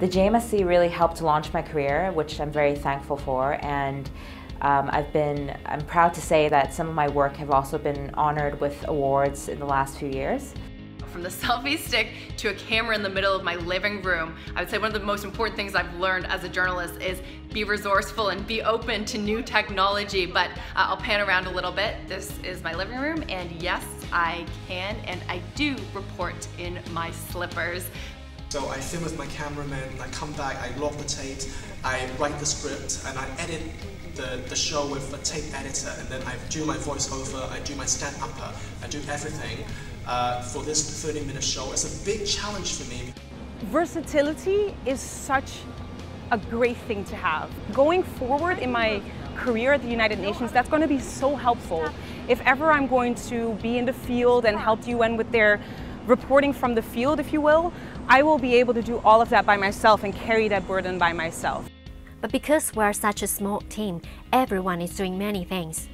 The JMSC really helped launch my career, which I'm very thankful for, and I'm proud to say that some of my work have also been honored with awards in the last few years. From the selfie stick to a camera in the middle of my living room, I would say one of the most important things I've learned as a journalist is be resourceful and be open to new technology. But I'll pan around a little bit. This is my living room, and yes, I can and I do report in my slippers. So I film with my cameraman, I come back, I log the tape, I write the script, and I edit the show with a tape editor, and then I do my voiceover, I do my stand-upper, I do everything for this 30-minute show. It's a big challenge for me. Versatility is such a great thing to have. Going forward in my career at the United Nations, that's going to be so helpful. If ever I'm going to be in the field and help the UN with their reporting from the field, if you will, I will be able to do all of that by myself and carry that burden by myself. But because we're such a small team, everyone is doing many things.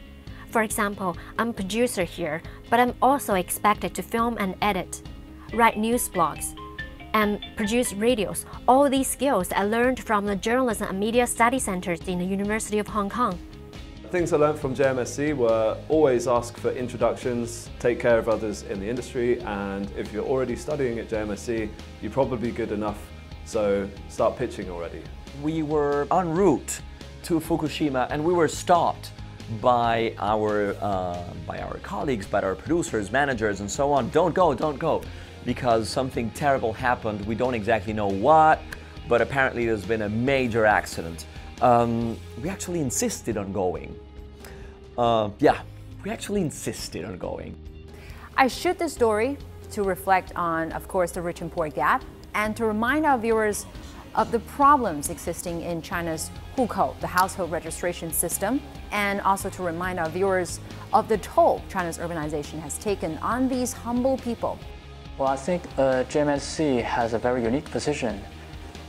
For example, I'm a producer here, but I'm also expected to film and edit, write news blogs, and produce radios. All these skills I learned from the Journalism and Media Study Centers in the University of Hong Kong. Things I learned from JMSC were always ask for introductions, take care of others in the industry, and if you're already studying at JMSC, you're probably good enough, so start pitching already. We were en route to Fukushima and we were stopped by our colleagues, by our producers, managers and so on. Don't go, because something terrible happened. We don't exactly know what, but apparently there's been a major accident. We actually insisted on going. We actually insisted on going. I shoot this story to reflect on, of course, the rich and poor gap, and to remind our viewers of the problems existing in China's hukou, the household registration system, and also to remind our viewers of the toll China's urbanization has taken on these humble people. Well, I think JMSC has a very unique position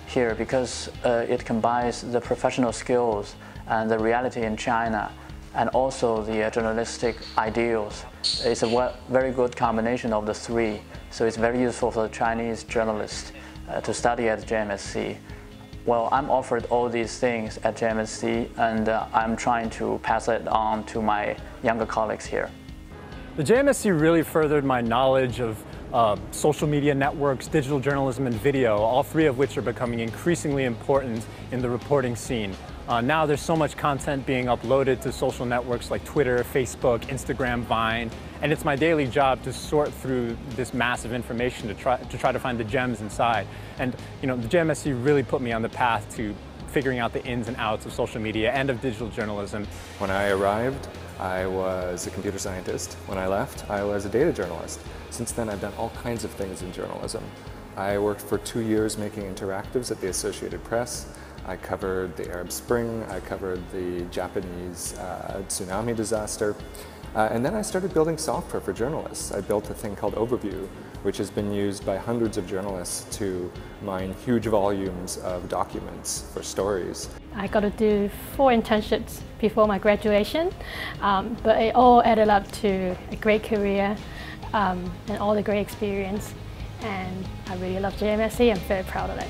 here because it combines the professional skills and the reality in China and also the journalistic ideals. It's a very good combination of the three, so it's very useful for the Chinese journalists to study at JMSC. Well, I'm offered all these things at JMSC, and I'm trying to pass it on to my younger colleagues here. The JMSC really furthered my knowledge of social media networks, digital journalism, and video, all three of which are becoming increasingly important in the reporting scene. Now there's so much content being uploaded to social networks like Twitter, Facebook, Instagram, Vine, and it's my daily job to sort through this massive information to try to find the gems inside. And the JMSC really put me on the path to figuring out the ins and outs of social media and of digital journalism. When I arrived, I was a computer scientist. When I left, I was a data journalist. Since then, I've done all kinds of things in journalism. I worked for 2 years making interactives at the Associated Press. I covered the Arab Spring, I covered the Japanese tsunami disaster, and then I started building software for journalists. I built a thing called Overview, which has been used by hundreds of journalists to mine huge volumes of documents for stories. I got to do 4 internships before my graduation, but it all added up to a great career and all the great experience, and I really love JMSC. I'm very proud of it.